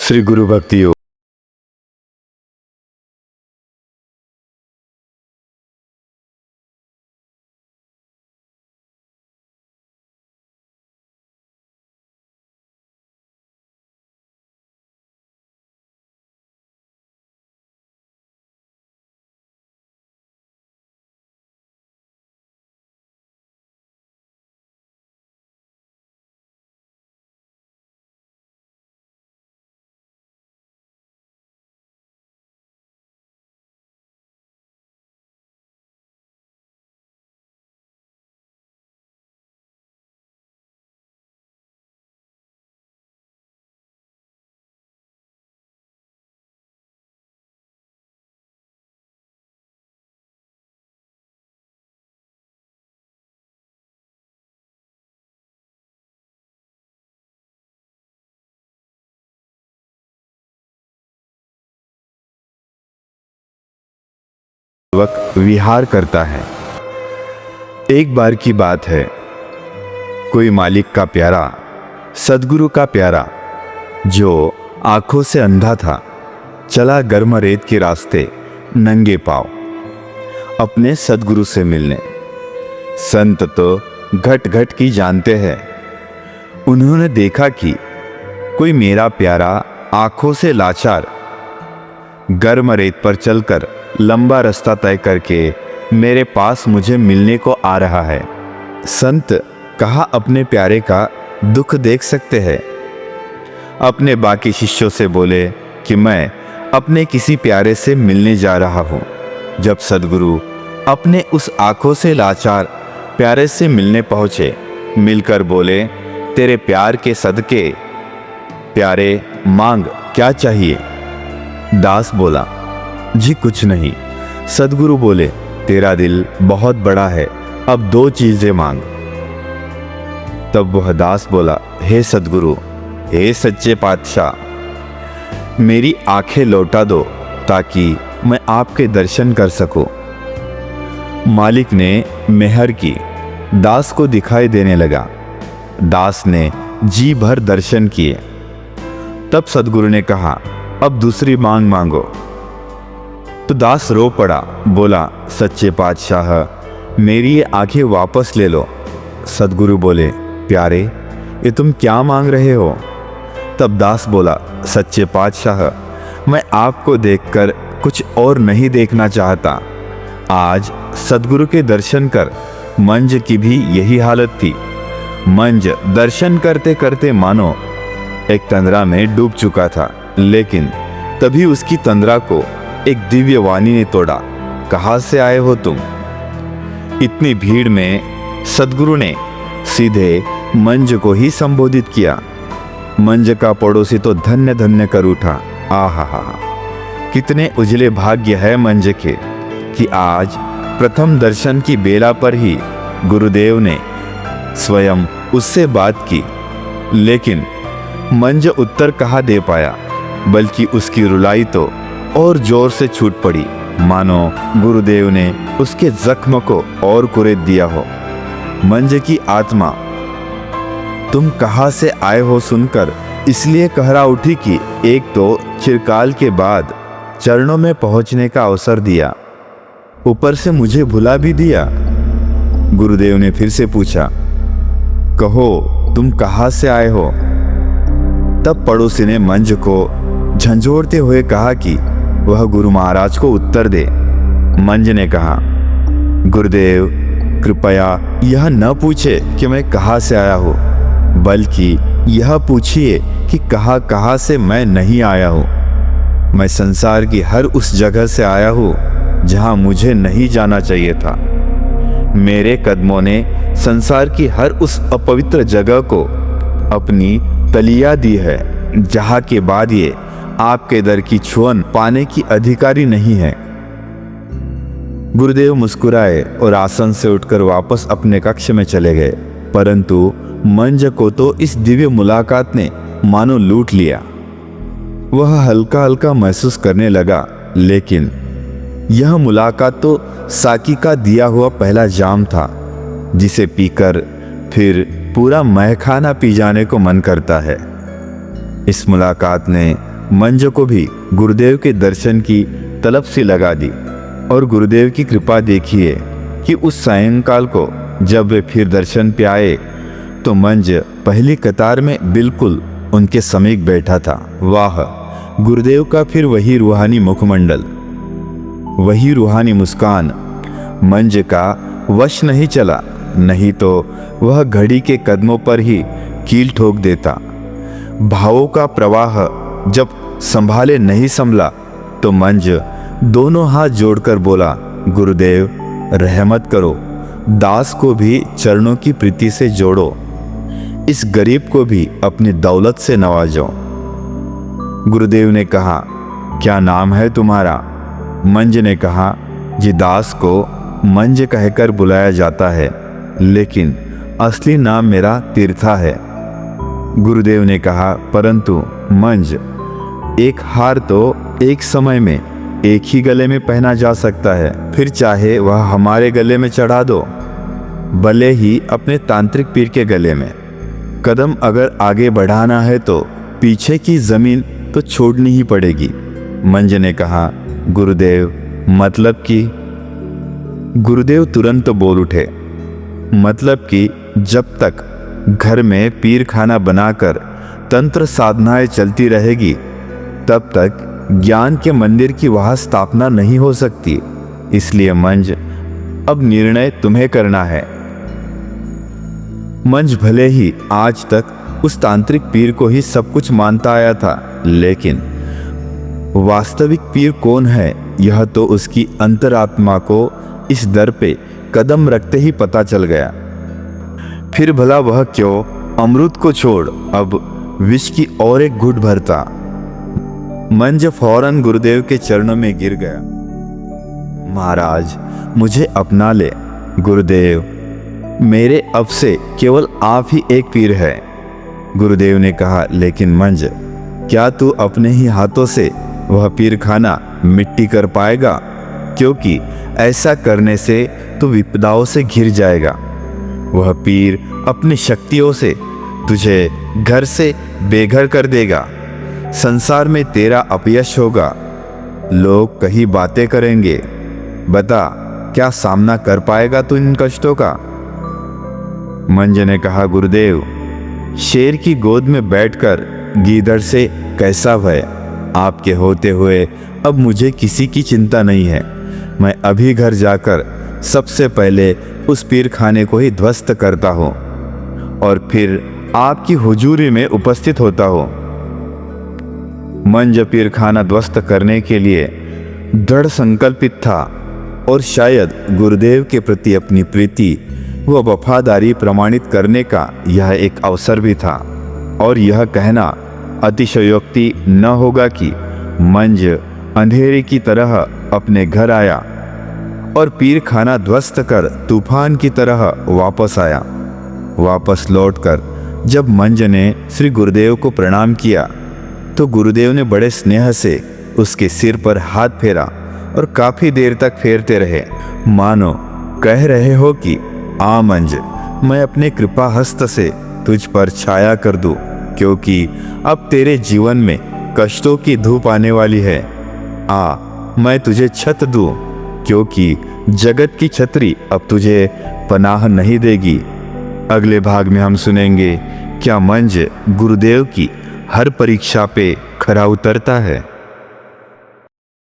श्री गुरु भक्ति योग। विहार करता है। एक बार की बात है, कोई मालिक का प्यारा, सदगुरु का प्यारा, जो आंखों से अंधा था, चला गर्म रेत के रास्ते नंगे पांव अपने सदगुरु से मिलने। संत तो घट घट की जानते हैं। उन्होंने देखा कि कोई मेरा प्यारा आंखों से लाचार गर्म रेत पर चलकर लंबा रास्ता तय करके मेरे पास मुझे मिलने को आ रहा है। संत कहा अपने प्यारे का दुख देख सकते हैं। अपने बाकी शिष्यों से बोले कि मैं अपने किसी प्यारे से मिलने जा रहा हूं। जब सदगुरु अपने उस आंखों से लाचार प्यारे से मिलने पहुंचे, मिलकर बोले, तेरे प्यार के सदके प्यारे, मांग क्या चाहिए? दास बोला, जी कुछ नहीं। सदगुरु बोले, तेरा दिल बहुत बड़ा है, अब 2 चीजें मांग। तब वह दास बोला, हे सदगुरु, हे सच्चे पातशाह, मेरी आंखें लौटा दो ताकि मैं आपके दर्शन कर सकूं। मालिक ने मेहर की, दास को दिखाई देने लगा। दास ने जी भर दर्शन किए। तब सदगुरु ने कहा, अब दूसरी मांग मांगो। तो दास रो पड़ा, बोला, सच्चे पातशाह, मेरी ये आंखें वापस ले लो। सदगुरु बोले, प्यारे, ये तुम क्या मांग रहे हो? तब दास बोला, सच्चे पातशाह, मैं आपको देखकर कुछ और नहीं देखना चाहता। आज सदगुरु के दर्शन कर मंज की भी यही हालत थी। मंज दर्शन करते करते मानो एक तंद्रा में डूब चुका था, लेकिन तभी उसकी तंद्रा को एक दिव्य वाणी ने तोड़ा। कहां से आए हो तुम? इतनी भीड़ में सदगुरु ने सीधे मंज को ही संबोधित किया। मंज का पड़ोसी तो धन्य धन्य कर उठा। आहा, कितने उजले भाग्य है मंज के कि आज प्रथम दर्शन की बेला पर ही गुरुदेव ने स्वयं उससे बात की। लेकिन मंज उत्तर कहाँ दे पाया, बल्कि उसकी रुलाई तो और जोर से छूट पड़ी, मानो गुरुदेव ने उसके जख्म को और कुरेद दिया हो। मंज की आत्मा तुम कहाँ से आए हो सुनकर इसलिए कहरा उठी कि एक तो चिरकाल के बाद चरणों में पहुंचने का अवसर दिया, ऊपर से मुझे भुला भी दिया। गुरुदेव ने फिर से पूछा, कहो तुम कहाँ से आए हो? तब पड़ोसी ने मंज को झंझोड़ते हुए कहा कि वह गुरु महाराज को उत्तर दे। मंज ने कहा, गुरुदेव कृपया यह न पूछे कि मैं कहाँ से आया हूँ, बल्कि यह पूछिए कि कहाँ से मैं नहीं आया हूँ। मैं संसार की हर उस जगह से आया हूँ जहाँ मुझे नहीं जाना चाहिए था। मेरे कदमों ने संसार की हर उस अपवित्र जगह को अपनी तलिया दी है, जहाँ के बाद ये आपके दर की छुअन पाने की अधिकारी नहीं है। गुरुदेव मुस्कुराए और आसन से उठकर वापस अपने कक्ष में चले गए। परंतु मंज को तो इस दिव्य मुलाकात ने मानो लूट लिया। वह हल्का हल्का महसूस करने लगा, लेकिन यह मुलाकात तो साकी का दिया हुआ पहला जाम था, जिसे पीकर फिर पूरा महखाना पी जाने को मन करता है। इस मुलाकात ने मंज को भी गुरुदेव के दर्शन की तलब सी लगा दी। और गुरुदेव की कृपा देखिए कि उस सायंकाल को जब वे फिर दर्शन पे आए तो मंज पहली कतार में बिल्कुल उनके समीप बैठा था। वाह, गुरुदेव का फिर वही रूहानी मुखमंडल, वही रूहानी मुस्कान। मंज का वश नहीं चला, नहीं तो वह घड़ी के कदमों पर ही कील ठोक देता। भावों का प्रवाह जब संभाले नहीं संभला तो मंज दोनों हाथ जोड़कर बोला, गुरुदेव रहमत करो, दास को भी चरणों की प्रीति से जोड़ो, इस गरीब को भी अपनी दौलत से नवाजो। गुरुदेव ने कहा, क्या नाम है तुम्हारा? मंज ने कहा, जी दास को मंज कहकर बुलाया जाता है, लेकिन असली नाम मेरा तीर्था है। गुरुदेव ने कहा, परंतु मंज, एक हार तो एक समय में एक ही गले में पहना जा सकता है, फिर चाहे वह हमारे गले में चढ़ा दो, भले ही अपने तांत्रिक पीर के गले में। कदम अगर आगे बढ़ाना है तो पीछे की जमीन तो छोड़नी ही पड़ेगी। मंज ने कहा, गुरुदेव मतलब कि? गुरुदेव तुरंत बोल उठे, मतलब कि जब तक घर में पीर खाना बनाकर तंत्र साधनाएं चलती रहेगी तब तक ज्ञान के मंदिर की वहां स्थापना नहीं हो सकती। इसलिए मंज, अब निर्णय तुम्हें करना है। मंज भले ही आज तक उस तांत्रिक पीर को ही सब कुछ मानता आया था, लेकिन वास्तविक पीर कौन है यह तो उसकी अंतरात्मा को इस दर पे कदम रखते ही पता चल गया। फिर भला वह क्यों अमृत को छोड़ अब विष की और एक घुट भरता। मंज फौरन गुरुदेव के चरणों में गिर गया। महाराज, मुझे अपना ले। गुरुदेव, मेरे अब से केवल आप ही एक पीर है। गुरुदेव ने कहा, लेकिन मंज, क्या तू अपने ही हाथों से वह पीर खाना मिट्टी कर पाएगा? क्योंकि ऐसा करने से तू विपदाओं से घिर जाएगा। वह पीर अपनी शक्तियों से तुझे घर से बेघर कर देगा। संसार में तेरा अपयश होगा। लोग कई बातें करेंगे। बता, क्या सामना कर पाएगा तू इन कष्टों का? मंज ने कहा, गुरुदेव, शेर की गोद में बैठकर गीदड़ से कैसा भय? आपके होते हुए अब मुझे किसी की चिंता नहीं है। मैं अभी घर जाकर सबसे पहले उस पीर खाने को ही ध्वस्त करता हूँ और फिर आपकी हुजूरी में उपस्थित होता हूँ। मंज पीर खाना ध्वस्त करने के लिए दृढ़ संकल्पित था और शायद गुरुदेव के प्रति अपनी प्रीति व वफादारी प्रमाणित करने का यह एक अवसर भी था। और यह कहना अतिशयोक्ति न होगा कि मंज अंधेरे की तरह अपने घर आया और पीर खाना ध्वस्त कर तूफान की तरह वापस आया। वापस लौटकर जब मंज ने श्री गुरुदेव को प्रणाम किया तो गुरुदेव ने बड़े स्नेह से उसके सिर पर हाथ फेरा और काफी देर तक फेरते रहे, मानो कह रहे हो कि आ मंज, मैं अपने कृपा हस्त से तुझ पर छाया कर दूं, क्योंकि अब तेरे जीवन में कष्टों की धूप आने वाली है। आ, मैं तुझे छत दूं, क्योंकि जगत की छतरी अब तुझे पनाह नहीं देगी। अगले भाग में हम सुनेंगे क्या मंज गुरुदेव की हर परीक्षा पे खरा उतरता है।